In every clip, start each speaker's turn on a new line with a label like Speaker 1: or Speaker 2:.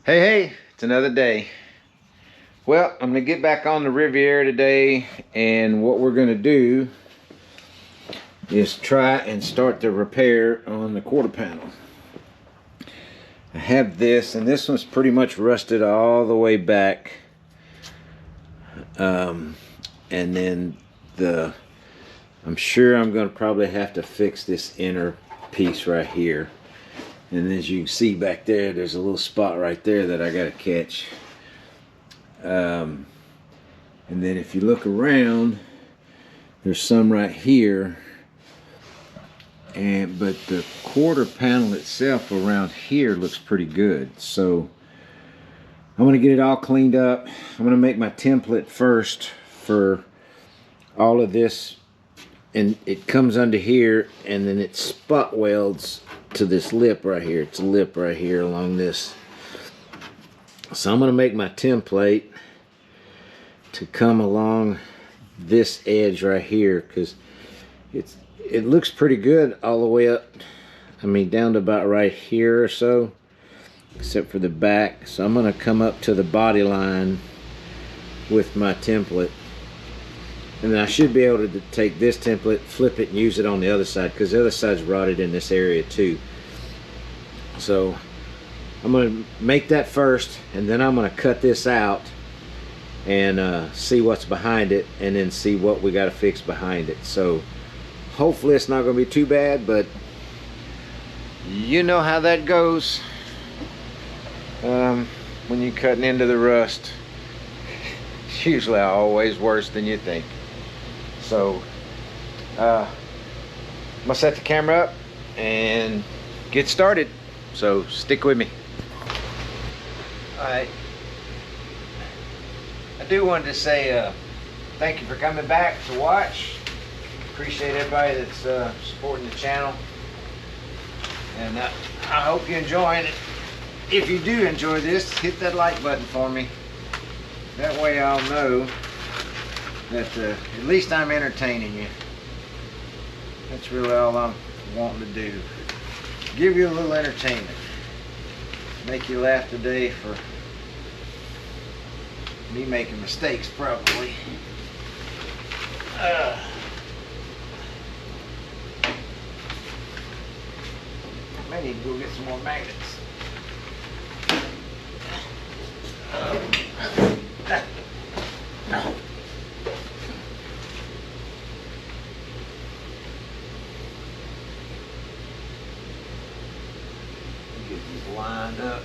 Speaker 1: Hey, it's another day. Well, I'm gonna get back on the Riviera today, and what we're gonna do is try and start the repair on the quarter panel. I have this, and this one's pretty much rusted all the way back, and then I'm sure I'm gonna probably have to fix this inner piece right here. And as you can see back there, there's a little spot right there that I gotta catch. And then if you look around, there's some right here. But the quarter panel itself around here looks pretty good. So I'm gonna get it all cleaned up. I'm gonna make my template first for all of this. And it comes under here, and then it spot welds to this lip right here. It's a lip right here along this. So I'm going to make my template to come along this edge right here, because it looks pretty good all the way up. I mean, down to about right here or so, except for the back. So I'm going to come up to the body line with my template. And then I should be able to take this template, flip it, and use it on the other side, because the other side's rotted in this area too. So I'm going to make that first, and then I'm going to cut this out and see what's behind it, and then see what we got to fix behind it. So hopefully it's not going to be too bad, but you know how that goes when you're cutting into the rust. It's usually always worse than you think. So I'm gonna set the camera up and get started, so stick with me. Alright, I do want to say thank you for coming back to watch. Appreciate everybody that's supporting the channel, and I hope you're enjoying it. If you do enjoy this, hit that like button for me. That way I'll know that at least I'm entertaining you. That's really all I'm wanting to do. Give you a little entertainment. Make you laugh today for me making mistakes, probably. I may need to go get some more magnets. No. Get these lined up.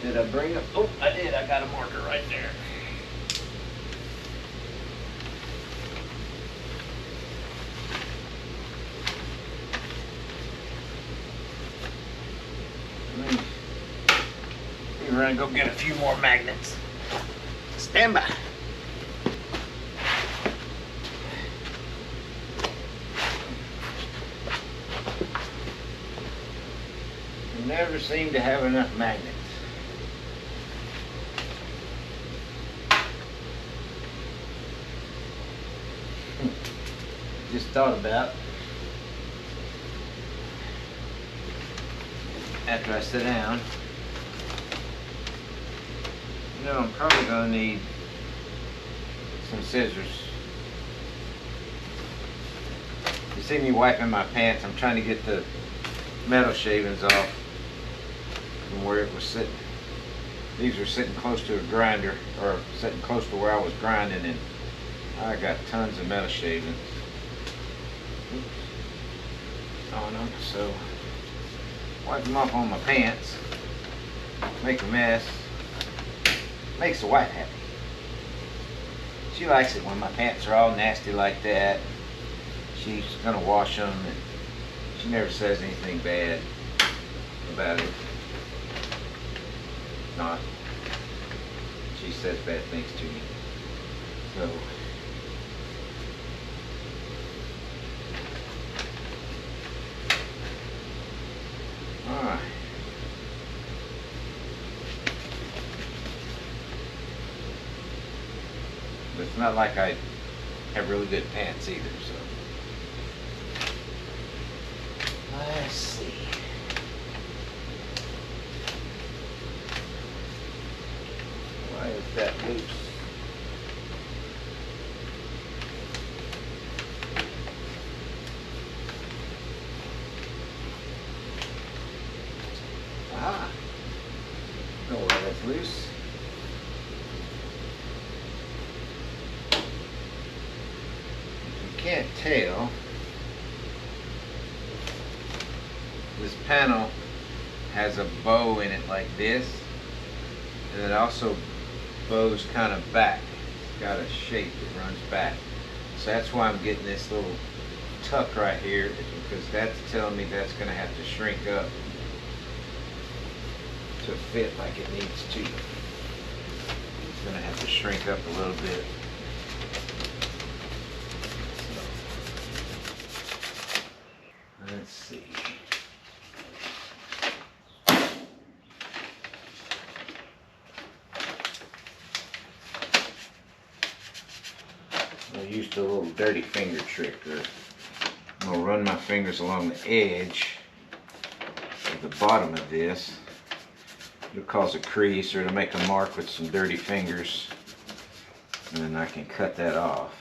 Speaker 1: Did I bring them? Oh, I did. I got a marker right there. We're gonna go get a few more magnets. Stand by. We never seem to have enough magnets. Just thought about after I sit down. You know, I'm probably going to need some scissors. You see me wiping my pants. I'm trying to get the metal shavings off from where it was sitting. These were sitting close to a grinder, or sitting close to where I was grinding, and I got tons of metal shavings on them. So wipe them off on my pants. Make a mess. Makes the wife happy. She likes it when my pants are all nasty like that. She's gonna wash them, and she never says anything bad about it. Not. She says bad things to me. So alright. But it's not like I have really good pants either, so loose. If you can't tell, this panel has a bow in it like this, and it also bows kind of back. It's got a shape that runs back. So that's why I'm getting this little tuck right here, because that's telling me that's going to have to shrink up to fit like it needs to. It's going to have to shrink up a little bit. So, let's see. I used a little dirty finger trick. I'm going to run my fingers along the edge of the bottom of this. It'll cause a crease, or it'll make a mark with some dirty fingers, and then I can cut that off.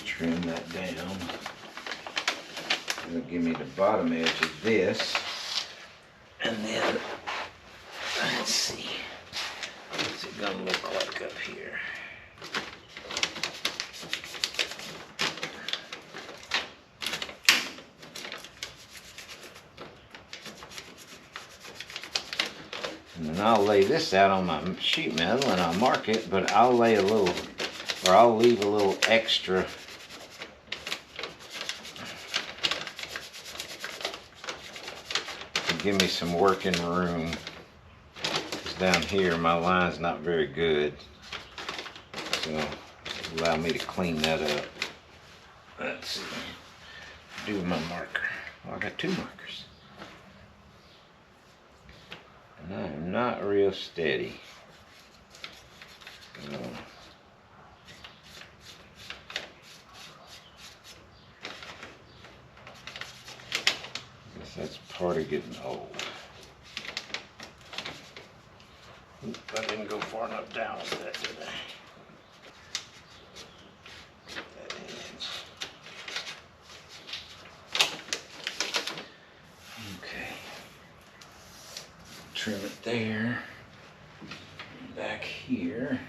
Speaker 1: Trim that down. It'll give me the bottom edge of this, and then let's see, what's it gonna look like up here? And then I'll lay this out on my sheet metal and I'll mark it, but I'll lay a little, or I'll leave a little extra to give me some working room. Because down here my line's not very good, so allow me to clean that up. Let's see, do my marker. Oh, I got two markers. And I am not real steady. So, that's part of getting old. Oop, I didn't go far enough down with that, did I? That edge. Okay. Trim it there. Back here.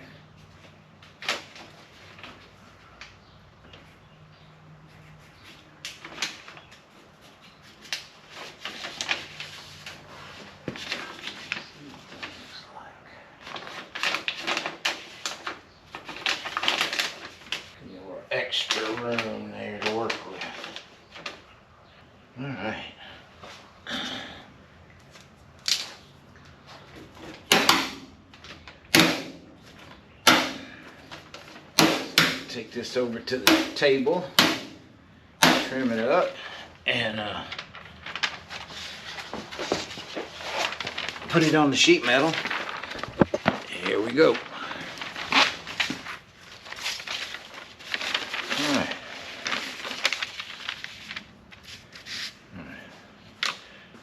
Speaker 1: Extra room there to work with. All right. Take this over to the table, trim it up, and put it on the sheet metal. Here we go.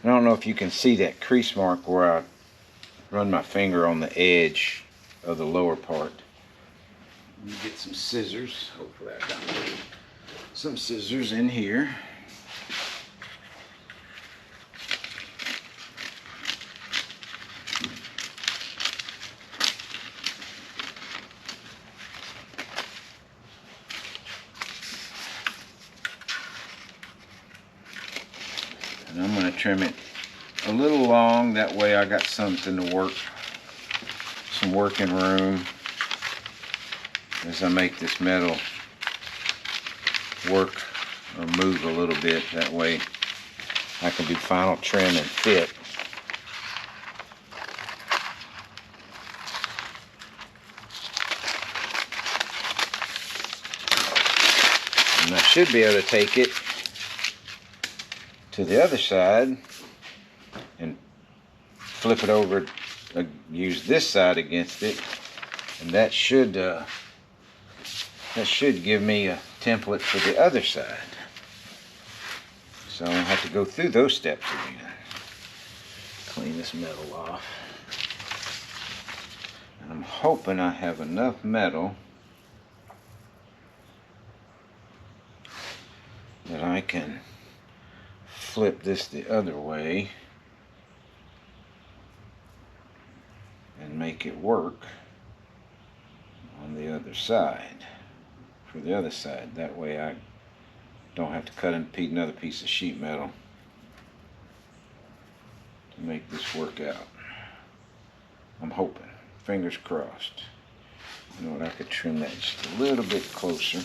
Speaker 1: I don't know if you can see that crease mark where I run my finger on the edge of the lower part. Let me get some scissors. Hopefully I got some scissors in here. And I'm going to trim it a little long, that way I got something to work, some working room as I make this metal work or move a little bit. That way I can do final trim and fit. And I should be able to take it to the other side and flip it over, use this side against it, and that should give me a template for the other side. So I don't have to go through those steps again. Clean this metal off. And I'm hoping I have enough metal that I can flip this the other way and make it work on the other side, for the other side. That way I don't have to cut and repeat another piece of sheet metal to make this work out. I'm hoping. Fingers crossed. You know what, I could trim that just a little bit closer.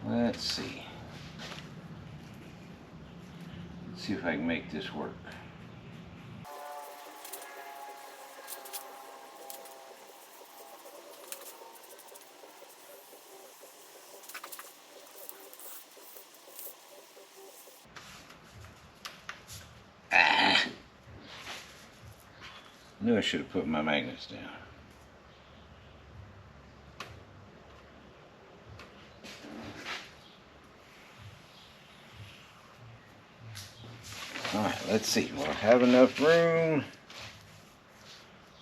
Speaker 1: Let's see. Let's see if I can make this work. Knew I should have put my magnets down. Alright, let's see. Will I have enough room?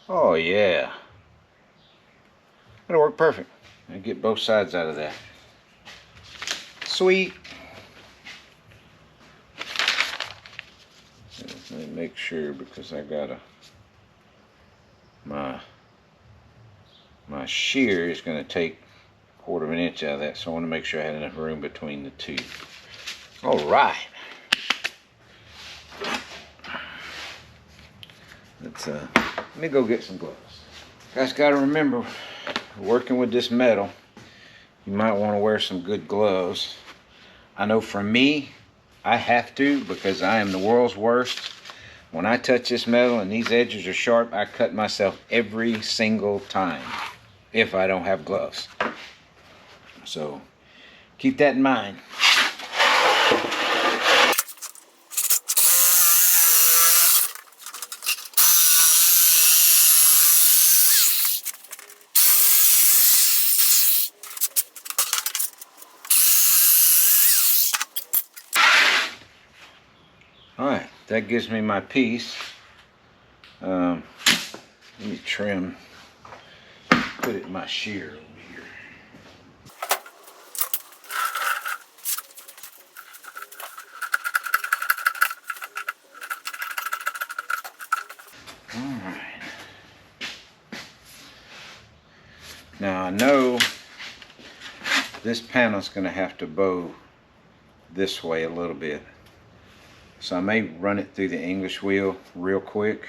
Speaker 1: Oh yeah. That'll work perfect. I'll get both sides out of that. Sweet. Let me make sure, because I gotta my shear is going to take 1/4 of an inch out of that, so I want to make sure I had enough room between the two. All right. Let me go get some gloves. Guys, got to remember, working with this metal, you might want to wear some good gloves. I know for me, I have to, because I am the world's worst. When I touch this metal and these edges are sharp, I cut myself every single time if I don't have gloves. So keep that in mind. Alright, that gives me my piece. Let me trim, put it in my shear over here. Alright. Now I know this panel's going to have to bow this way a little bit. So I may run it through the English wheel real quick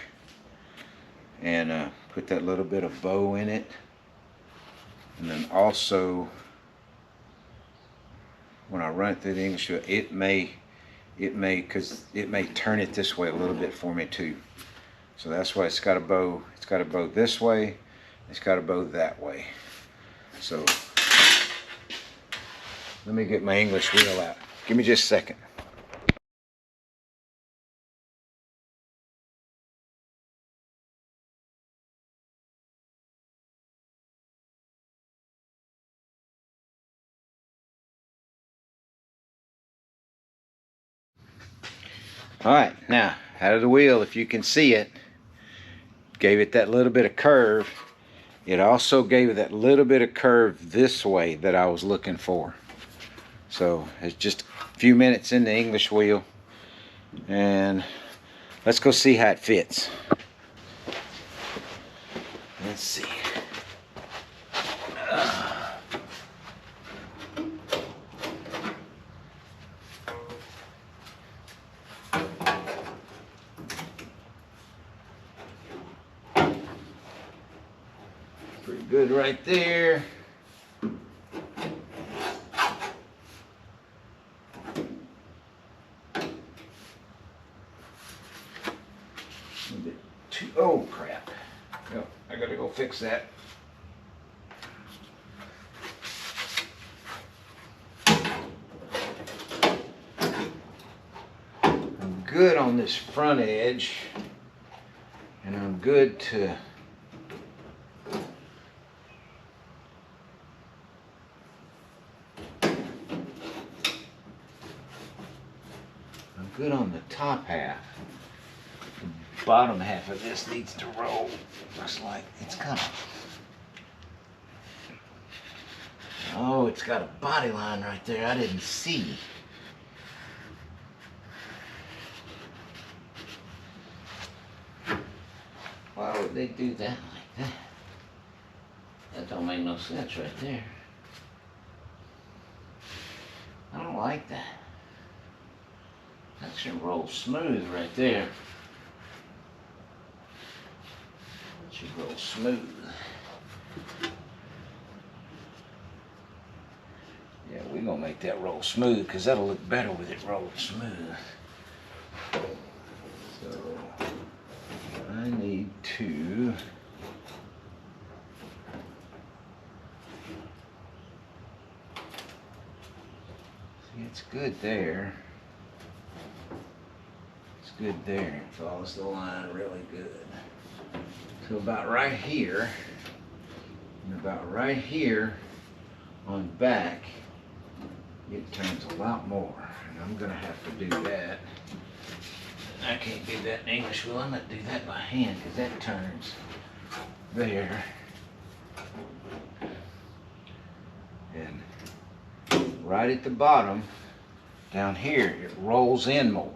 Speaker 1: and put that little bit of bow in it. And then also, when I run it through the English wheel, it may turn it this way a little bit for me too. So that's why it's got to bow. It's got to bow this way. It's got to bow that way. So let me get my English wheel out. Give me just a second. Alright, now out of the wheel, if you can see it, gave it that little bit of curve. It also gave it that little bit of curve this way that I was looking for. So it's just a few minutes in the English wheel, and let's go see how it fits. Let's see. Pretty good right there. Oh crap. Yep, I gotta go fix that. I'm good on this front edge, and I'm good to good on the top half. The bottom half of this needs to roll. Looks like it's kind of... Oh, it's got a body line right there I didn't see. Why would they do that like that? That don't make no sense right there. I don't like that. That should roll smooth right there. That should roll smooth. Yeah, we're gonna make that roll smooth because that'll look better with it rolled smooth. So I need to see, it's good there. It's good there. It follows the line really good. So about right here, and about right here on back, it turns a lot more. And I'm gonna have to do that. I can't do that in English, well, I'm gonna do that by hand because that turns there. And right at the bottom, down here, it rolls in more.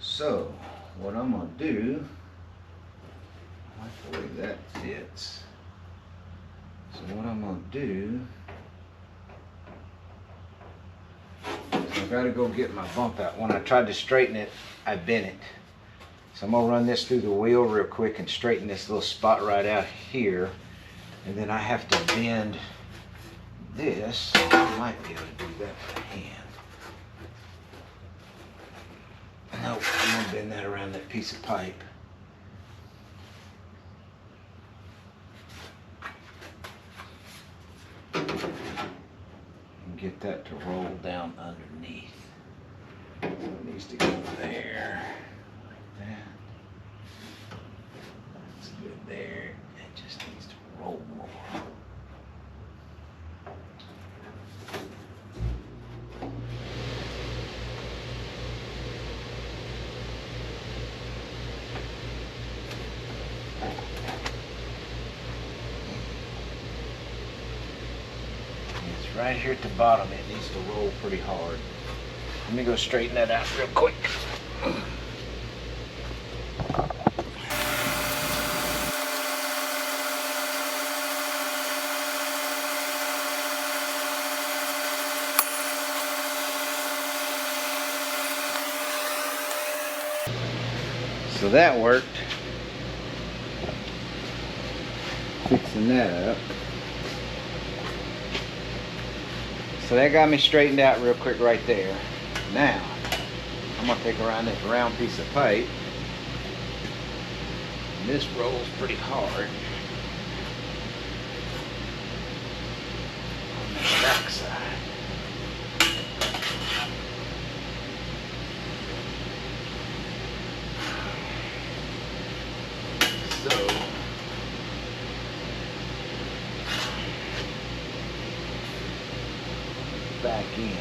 Speaker 1: So, what I'm gonna do, I like the way that fits. So what I'm gonna do, I've got to go get my bump out. When I tried to straighten it, I bent it. So I'm gonna run this through the wheel real quick and straighten this little spot right out here. And then I have to bend this. I might be able to do that by hand. Nope, I'm gonna bend that around that piece of pipe. And get that to roll down underneath. So it needs to go there, like that. That's good there. It just needs to roll more. Right here at the bottom, it needs to roll pretty hard. Let me go straighten that out real quick. So that worked. Fixing that up. So that got me straightened out real quick right there. Now, I'm gonna take around this round piece of pipe. And this rolls pretty hard on the back side. So, back end.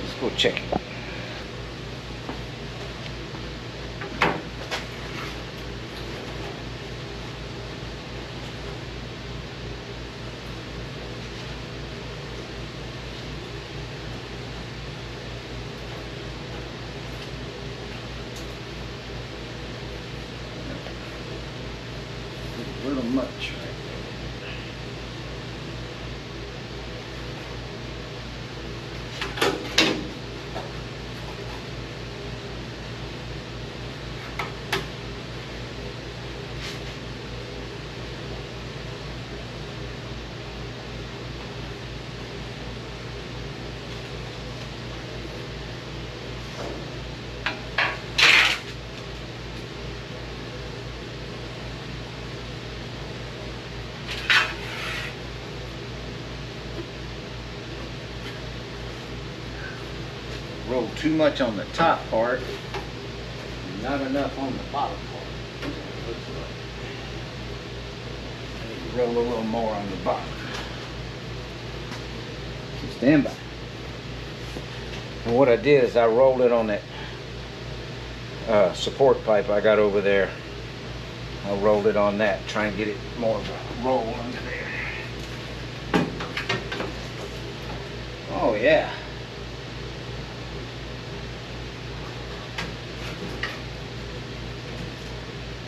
Speaker 1: Let's go check it. A little much right there. roll too much on the top part and not enough on the bottom part. I need to roll a little more on the bottom. So stand by. And what I did is I rolled it on that support pipe I got over there. I rolled it on that, try and get it more of a roll under there. Oh yeah.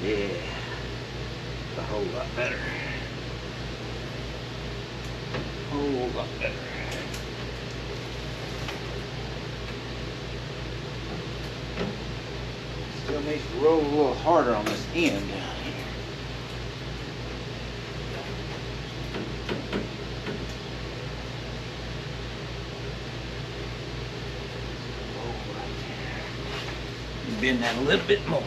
Speaker 1: Yeah. A whole lot better. Whole lot better. Still needs to roll a little harder on this end down here. Roll right there. Bend that a little bit more.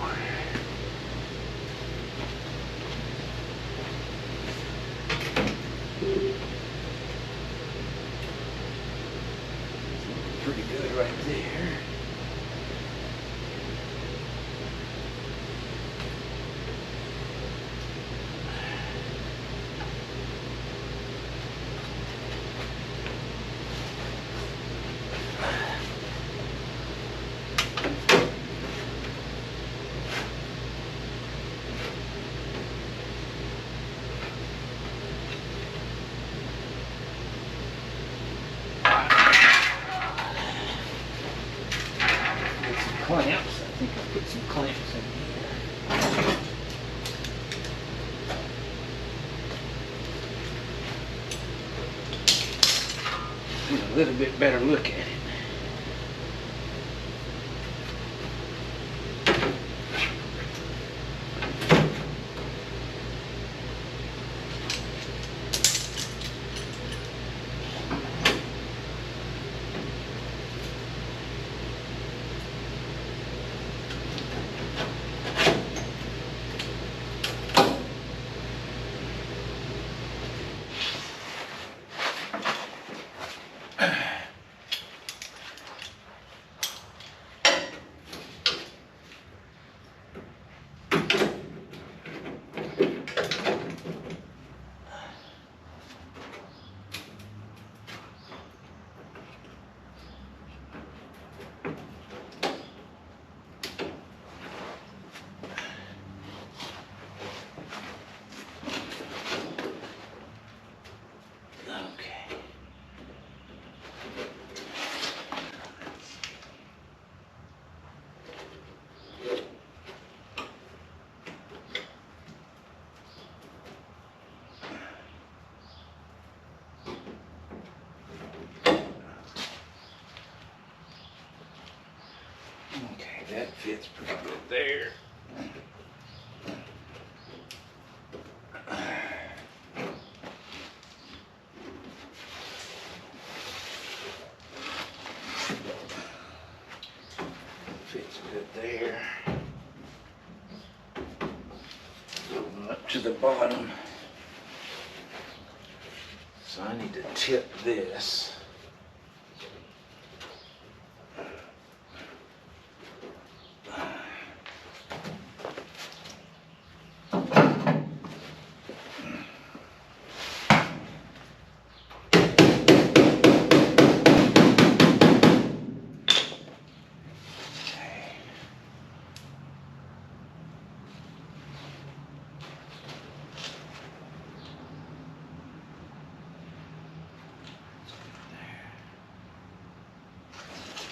Speaker 1: Pretty good right there. Clamps. I think I put some clamps in here. Get a little bit better look at it. Okay, that fits pretty good there. Fits good there. Up to the bottom. So I need to tip this.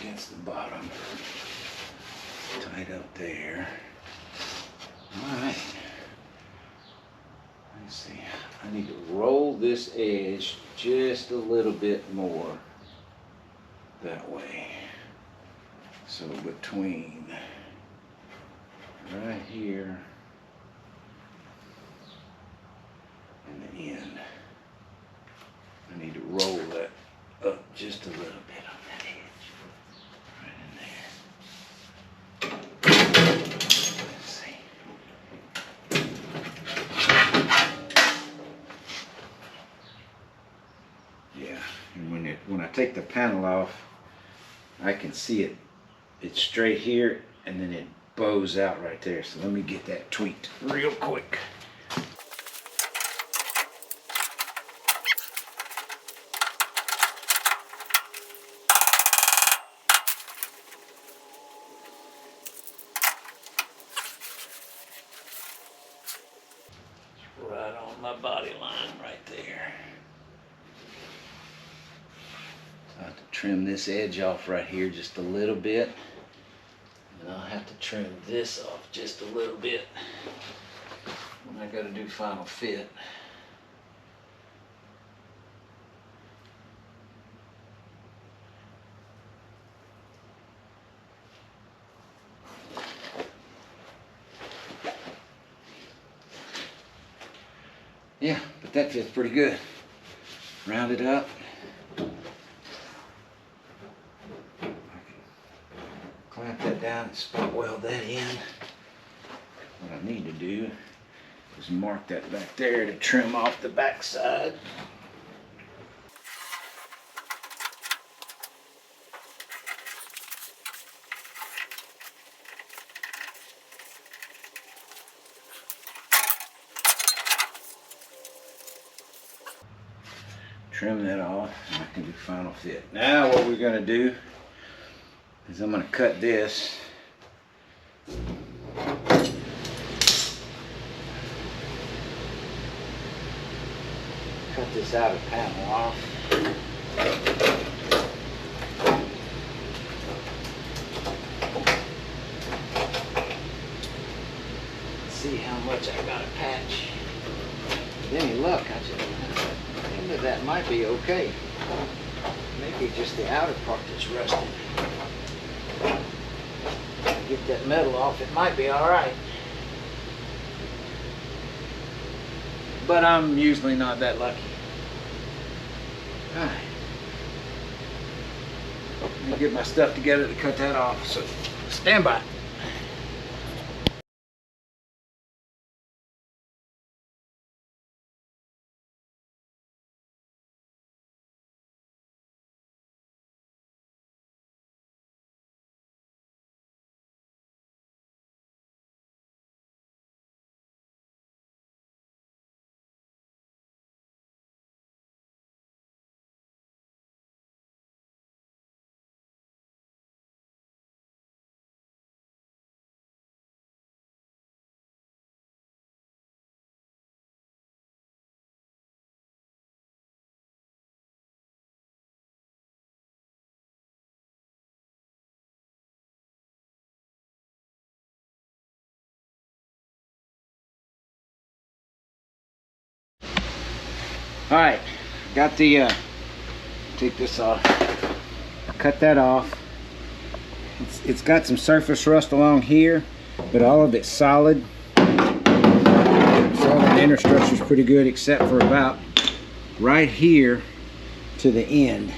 Speaker 1: Against the bottom, tight up there. All right, let's see. I need to roll this edge just a little bit more that way. So between right here and the end, I need to roll that up just a little bit on that edge. When I take the panel off, I can see it. It's straight here and then it bows out right there. So let me get that tweaked real quick. Right on my body line right there. I have to trim this edge off right here just a little bit. And I'll have to trim this off just a little bit when I go to do final fit. Yeah, but that fits pretty good. Round it up. Clamp that down and spot weld that in. What I need to do is mark that back there to trim off the back side. Trim that off and I can do final fit. Now what we're going to do is I'm going to cut this. Cut this outer panel off. Let's see how much I got to patch. With any luck, that might be okay. Maybe just the outer part that's rusted. Get that metal off, it might be alright. But I'm usually not that lucky. Alright. Let me get my stuff together to cut that off, so stand by. Alright, got the, take this off, cut that off. It's got some surface rust along here, but all of it's solid. So the inner structure is pretty good except for about right here to the end.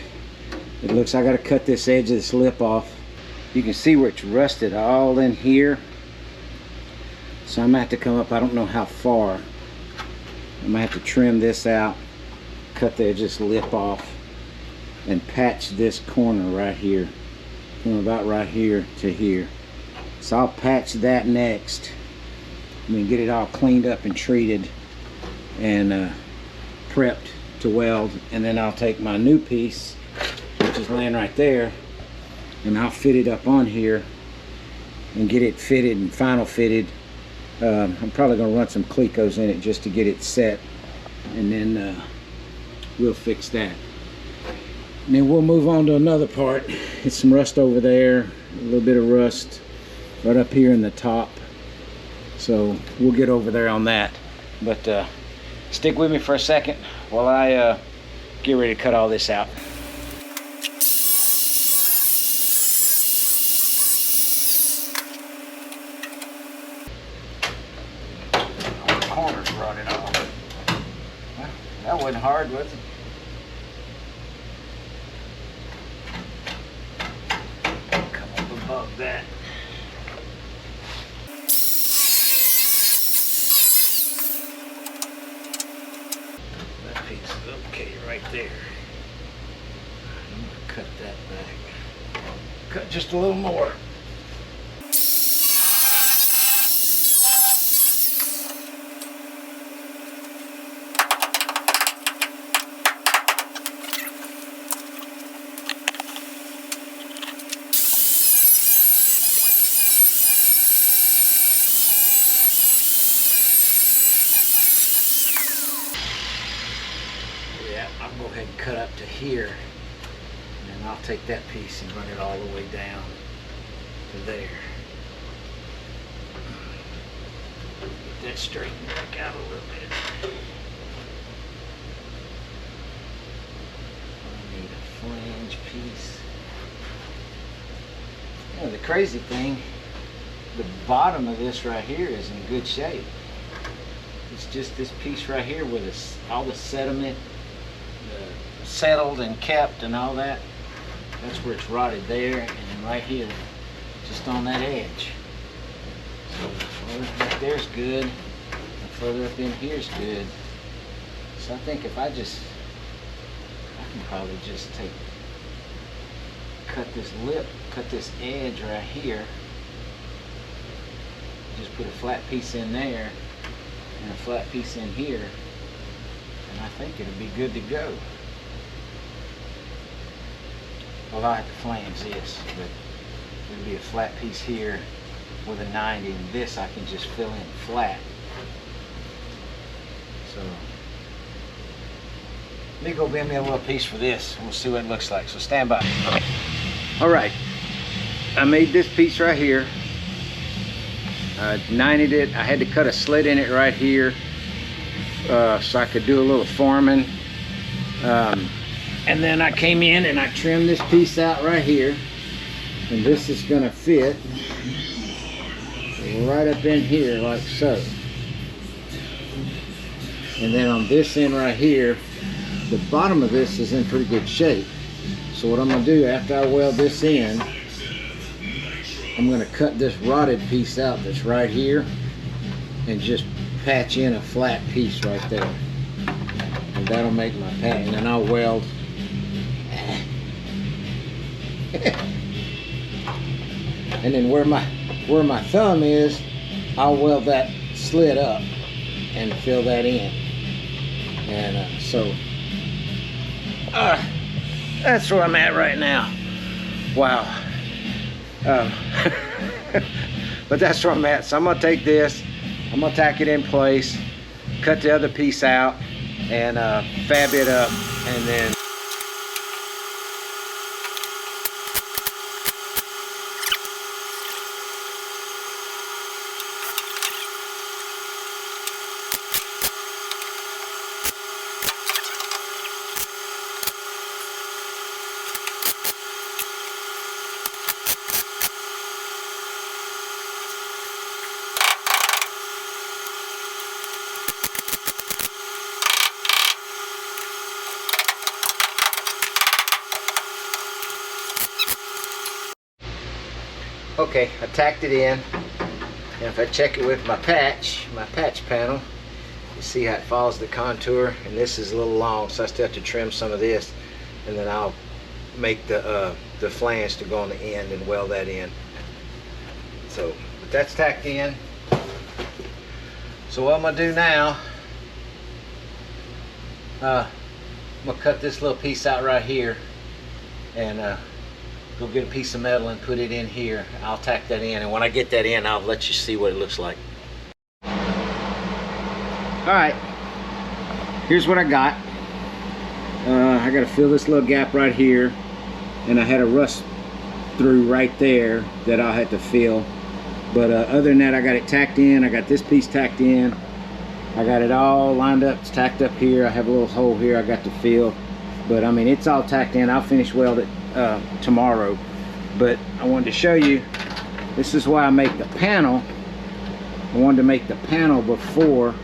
Speaker 1: It looks, I got to cut this edge of this lip off. You can see where it's rusted all in here. So I'm going to have to come up, I don't know how far. I'm going to have to trim this out, cut the edge of this lip off, and patch this corner right here from about right here to here. So I'll patch that next. I'm going to get it all cleaned up and treated and prepped to weld, and then I'll take my new piece, which is laying right there, and I'll fit it up on here and get it fitted and final fitted. I'm probably going to run some Clecos in it just to get it set, and then we'll fix that. And then we'll move on to another part. It's some rust over there, a little bit of rust right up here in the top. So we'll get over there on that. But stick with me for a second while I get ready to cut all this out. All the corners rotted off. Well, that wasn't hard, was it? Come up above that. That piece is okay right there. I'm gonna cut that back. cut just a little more. I'll go ahead and cut up to here, and then I'll take that piece and run it all the way down to there. Get that straightened back out a little bit. I need a flange piece. You know, the crazy thing, the bottom of this right here is in good shape. It's just this piece right here with all the sediment settled and kept and all that. That's where it's rotted there, and then right here, just on that edge. So further back there's good, and further up in here's good. So I think if I can probably just cut this edge right here, just put a flat piece in there and a flat piece in here, and I think it'll be good to go. Well, I have to flange this, but there'll be a flat piece here with a 90, and this I can just fill in flat. So let me go bend me a little piece for this, and we'll see what it looks like. So stand by. All right, I made this piece right here. I 90'd it. I had to cut a slit in it right here so I could do a little forming. And then I came in and I trimmed this piece out right here, and this is gonna fit right up in here like so. And then on this end right here, the bottom of this is in pretty good shape. So what I'm gonna do after I weld this in, I'm gonna cut this rotted piece out that's right here and just patch in a flat piece right there. And that'll make my patch, and then I'll weld and then where my thumb is, I'll weld that slit up and fill that in. And that's where I'm at right now. Wow. But that's where I'm at. So I'm gonna take this, I'm gonna tack it in place, cut the other piece out, and fab it up, and then okay, I tacked it in, and if I check it with my patch panel, you see how it follows the contour, and this is a little long, so I still have to trim some of this, and then I'll make the flange to go on the end and weld that in. So, but that's tacked in. So what I'm gonna do now, I'm gonna cut this little piece out right here, and go get a piece of metal and put it in here. I'll tack that in, and when I get that in, I'll let you see what it looks like. Alright, here's what I got. I got to fill this little gap right here, and I had a rust through right there that I'll have to fill. But other than that, I got it tacked in. I got this piece tacked in. I got it all lined up. It's tacked up here. I have a little hole here I got to fill. But I mean, it's all tacked in. I'll finish weld it tomorrow. But I wanted to show you, this is why I make the panel. I wanted to make the panel before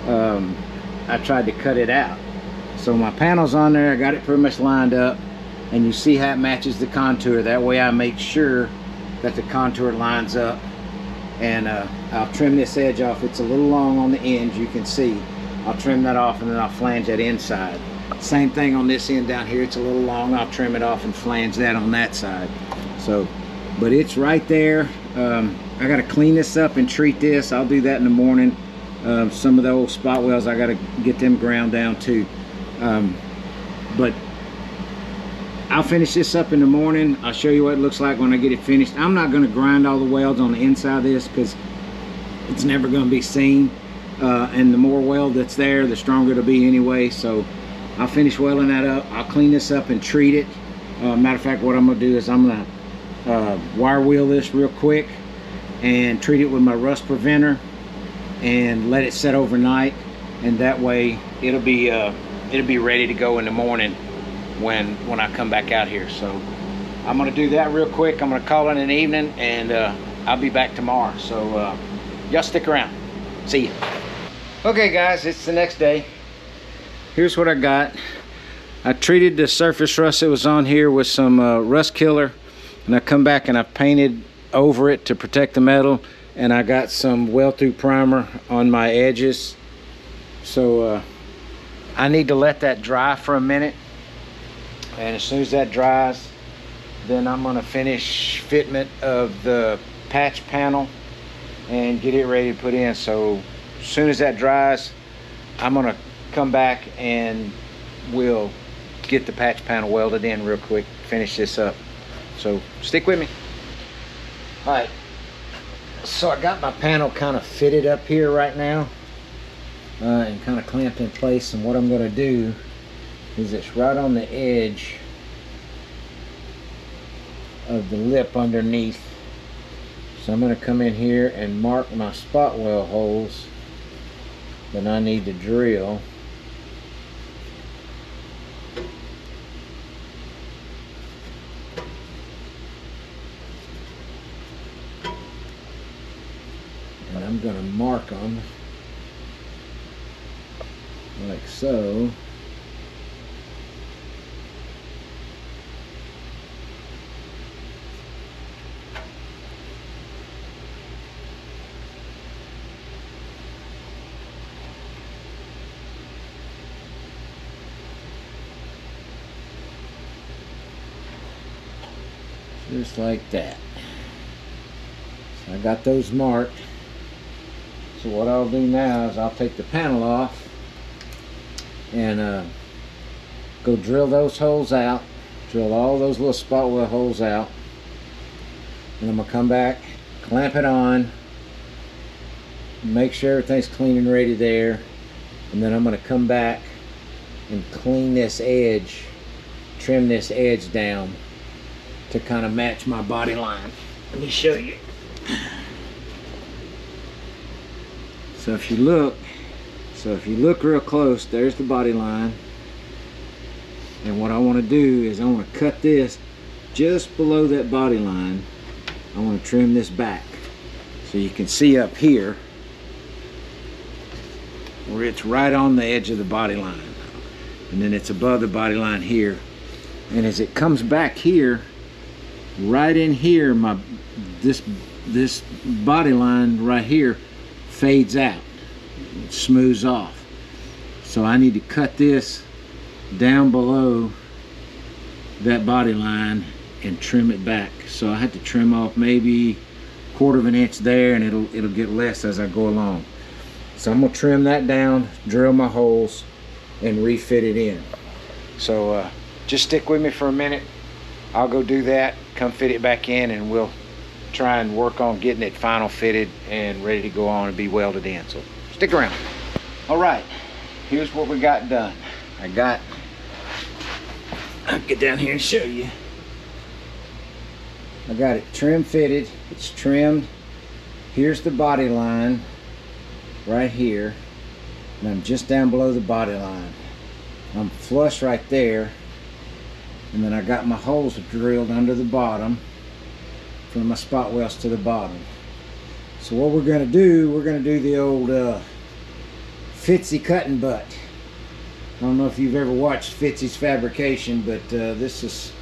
Speaker 1: I tried to cut it out. So my panel's on there. I got it pretty much lined up, and you see how it matches the contour. That way I make sure that the contour lines up. And I'll trim this edge off. It's a little long on the ends, you can see. I'll trim that off, and then I'll flange that inside. Same thing on this end down here. It's a little long. I'll trim it off and flange that on that side. So, but it's right there. I got to clean this up and treat this. I'll do that in the morning. Some of the old spot welds, I got to get them ground down too. But I'll finish this up in the morning. I'll show you what it looks like when I get it finished. I'm not going to grind all the welds on the inside of this because it's never going to be seen. And the more weld that's there, the stronger it'll be anyway. So I'll finish welding that up. I'll clean this up and treat it. Matter of fact, what I'm going to do is I'm going to wire wheel this real quick and treat it with my rust preventer and let it set overnight. And that way it'll be ready to go in the morning when I come back out here. So I'm going to do that real quick. I'm going to call it an evening, and I'll be back tomorrow. So y'all stick around. See ya. Okay guys, it's the next day. Here's what I got. I treated the surface rust that was on here with some rust killer, and I come back and I painted over it to protect the metal, and I got some weld through primer on my edges. So I need to let that dry for a minute, and as soon as that dries, then I'm going to finish fitment of the patch panel and get it ready to put in. So as soon as that dries, I'm going to come back and we'll get the patch panel welded in real quick, finish this up. So stick with me. All right, so I got my panel kind of fitted up here right now and kind of clamped in place, and what I'm going to do is it's right on the edge of the lip underneath. So I'm going to come in here and mark my spot weld holes that I need to drill. And I'm going to mark them like so. Just like that. So I got those marked. So what I'll do now is I'll take the panel off and go drill those holes out, drill all those little spot weld holes out, and I'm going to come back, clamp it on, make sure everything's clean and ready there, and then I'm going to come back and clean this edge, trim this edge down to kind of match my body line. Let me show you. So if you look real close, there's the body line. And what I want to do is I want to cut this just below that body line. I want to trim this back so you can see up here where it's right on the edge of the body line, and then it's above the body line here. And as it comes back here, right in here, this body line right here fades out, it smooths off. So I need to cut this down below that body line and trim it back. So I had to trim off maybe 1/4 of an inch there, and it'll get less as I go along. So I'm gonna trim that down, drill my holes, and refit it in. So just stick with me for a minute. I'll go do that, come fit it back in, and we'll try and work on getting it final fitted and ready to go on and be welded in. So stick around. All right, here's what we got done. I'll get down here and show you. I got it trim fitted. It's trimmed. Here's the body line right here, and I'm just down below the body line. I'm flush right there, and then I got my holes drilled under the bottom from my spot welds to the bottom. So what we're going to do the old Fitzy cutting butt. I don't know if you've ever watched Fitzy's Fabrication, but this is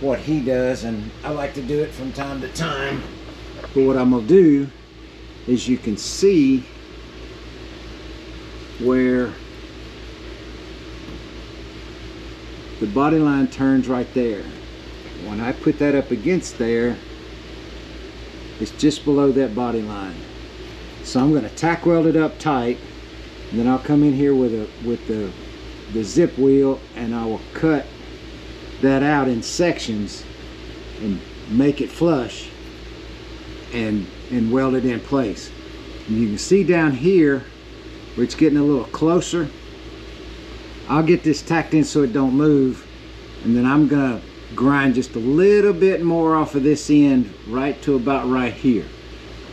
Speaker 1: what he does, and I like to do it from time to time. But what I'm going to do is, you can see where the body line turns right there. when I put that up against there, it's just below that body line. So I'm going to tack weld it up tight, and then I'll come in here with the zip wheel, and I will cut that out in sections and make it flush and weld it in place. And you can see down here where it's getting a little closer. I'll get this tacked in so it don't move, and then I'm gonna grind just a little bit more off of this end right to about right here.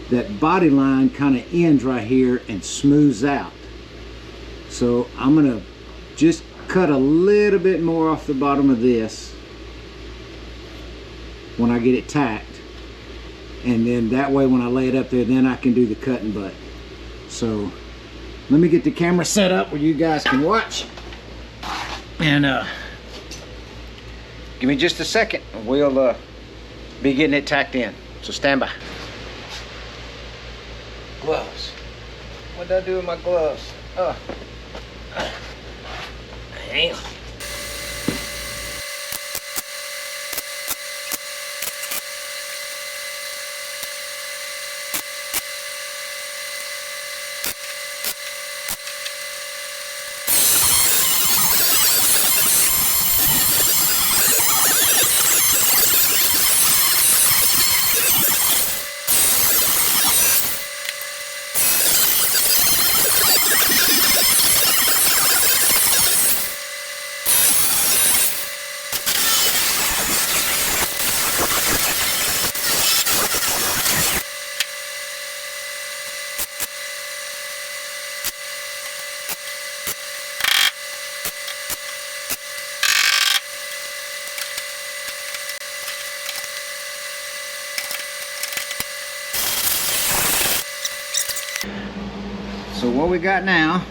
Speaker 1: That body line kind of ends right here and smooths out. So I'm gonna just cut a little bit more off the bottom of this when I get it tacked, and then that way when I lay it up there, then I can do the cutting butt. So let me get the camera set up where you guys can watch, and give me just a second and we'll be getting it tacked in. So stand by. Gloves. What did I do with my gloves? Damn. So what we got now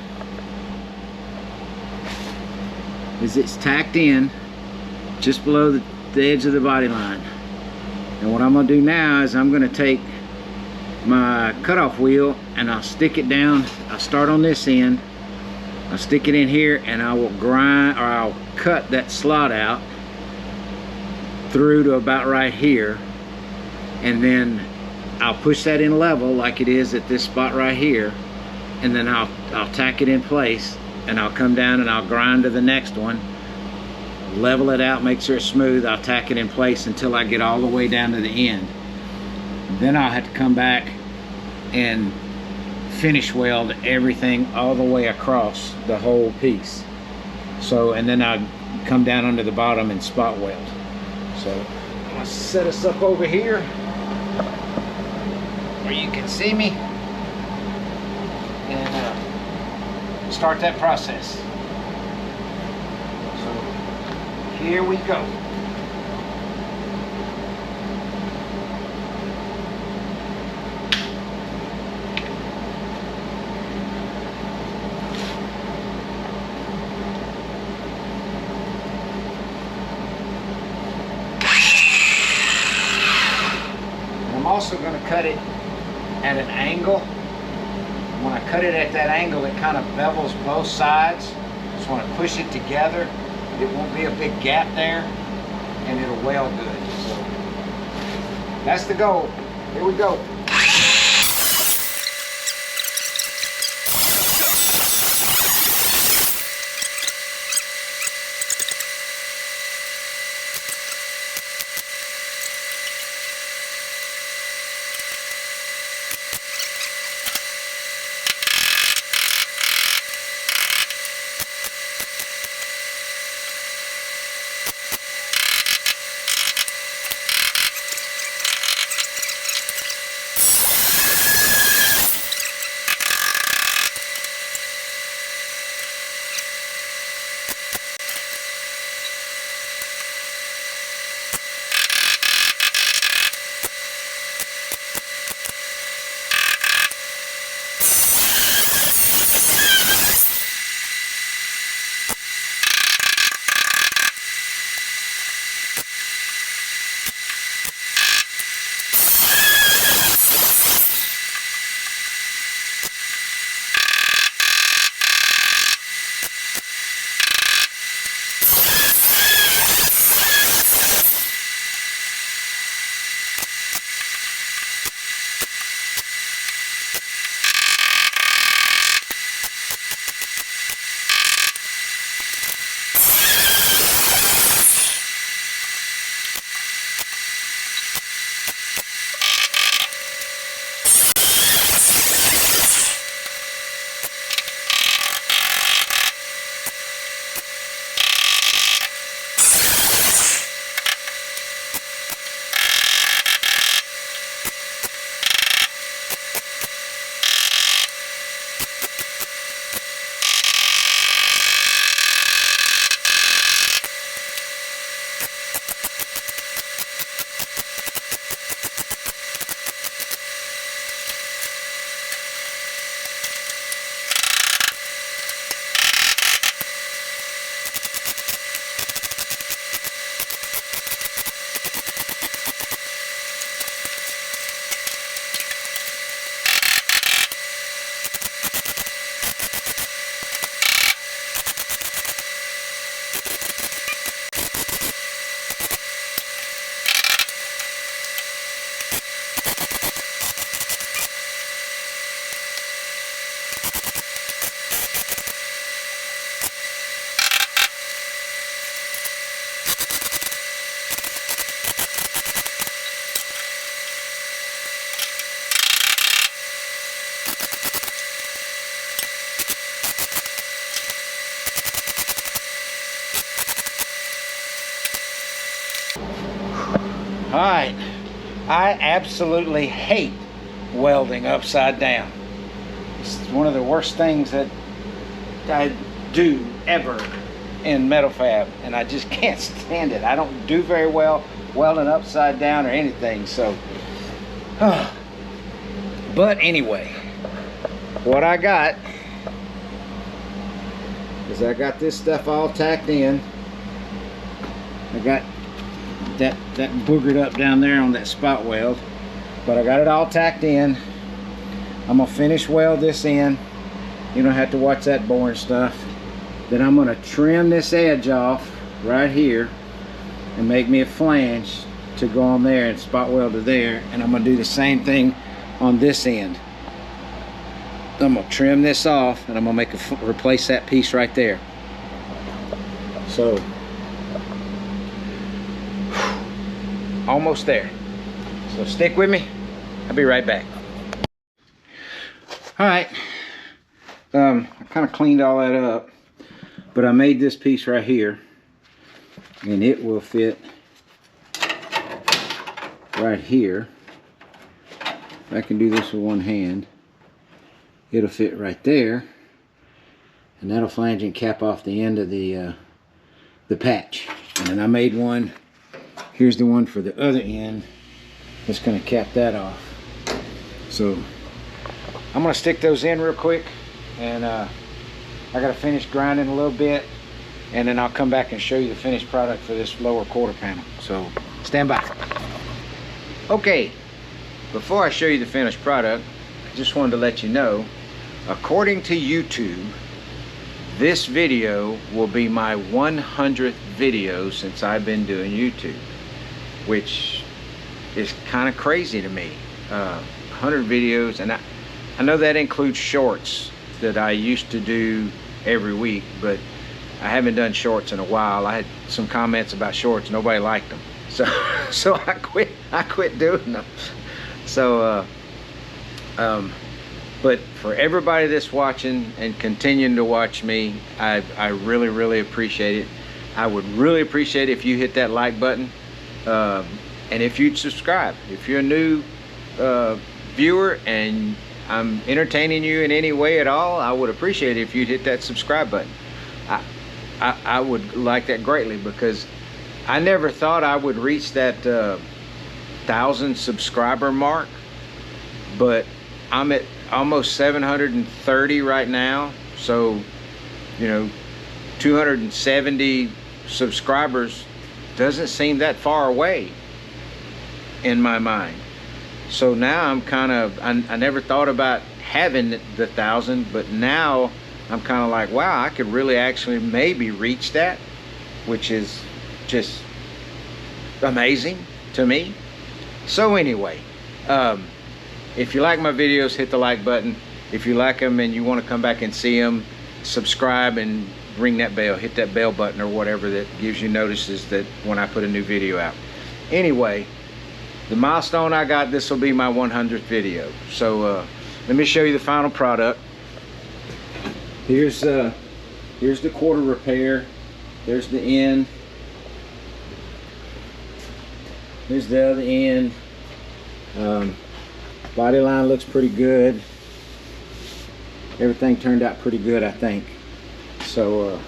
Speaker 1: is it's tacked in just below the edge of the body line. And what I'm going to do now is I'm going to take my cutoff wheel and I'll stick it down. I'll start on this end, I'll stick it in here, and I will grind, or I'll cut that slot out through to about right here, and then I'll push that in level like it is at this spot right here, and then I'll tack it in place, and I'll come down and I'll grind to the next one, level it out, make sure it's smooth. I'll tack it in place until I get all the way down to the end. Then I'll have to come back and finish weld everything all the way across the whole piece. So, and then I'll come down under the bottom and spot weld. So I'm gonna set us up over here where you can see me, and start that process. So here we go. I'm also going to cut it at an angle. When I cut it at that angle, it kind of bevels both sides. Just want to push it together. It won't be a big gap there, and it'll weld good. So that's the goal. Here we go. Alright, I absolutely hate welding upside down. It's one of the worst things that I do ever in metal fab, and I just can't stand it. I don't do very well welding upside down or anything, so but anyway, what I got is I got this stuff all tacked in. I got that boogered up down there on that spot weld, but I got it all tacked in. I'm gonna finish weld this in. You don't have to watch that boring stuff. Then I'm gonna trim this edge off right here and make me a flange to go on there and spot weld to there, and I'm gonna do the same thing on this end. I'm gonna trim this off and I'm gonna replace that piece right there. So almost there. So stick with me. I'll be right back. All right. I kind of cleaned all that up, but I made this piece right here, and it will fit right here. If I can do this with one hand, it'll fit right there, and that'll flange and cap off the end of the patch. And then I made one. Here's the one for the other end that's going to cap that off. So I'm going to stick those in real quick, and I got to finish grinding a little bit, and then I'll come back and show you the finished product for this lower quarter panel. So stand by. Okay, before I show you the finished product, I just wanted to let you know, according to YouTube, this video will be my 100th video since I've been doing YouTube, which is kind of crazy to me. 100 videos, and I know that includes shorts that I used to do every week, but I haven't done shorts in a while. I had some comments about shorts, nobody liked them, so I quit doing them. So but for everybody that's watching and continuing to watch me, I really appreciate it. I would really appreciate it if you hit that like button, and if you'd subscribe. If you're a new viewer and I'm entertaining you in any way at all, I would appreciate it if you'd hit that subscribe button. I would like that greatly, because I never thought I would reach that 1,000 subscriber mark, but I'm at almost 730 right now. So, you know, 270 subscribers doesn't seem that far away in my mind. So now I'm kind of, I never thought about having the 1,000, but now I'm kind of like, wow, I could really actually maybe reach that, which is just amazing to me. So anyway, if you like my videos, hit the like button. If you like them and you want to come back and see them, subscribe and ring that bell, hit that bell button or whatever that gives you notices that when I put a new video out. Anyway, the milestone I got, this will be my 100th video. So let me show you the final product. Here's the Qtr Repair. There's the end. Here's the other end. Body line looks pretty good. Everything turned out pretty good, I think. So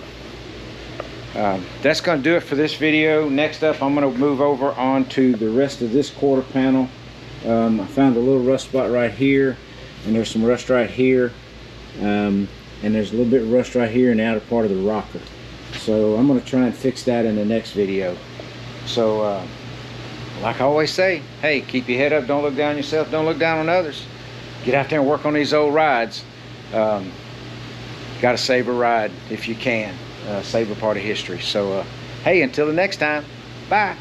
Speaker 1: that's going to do it for this video. Next up, I'm going to move over on to the rest of this quarter panel. I found a little rust spot right here, and there's some rust right here, and there's a little bit of rust right here in the outer part of the rocker. So I'm going to try and fix that in the next video. So like I always say, hey, keep your head up, don't look down on yourself, don't look down on others. Get out there and work on these old rides. Got to save a ride if you can. Save a part of history. So hey, until the next time, bye.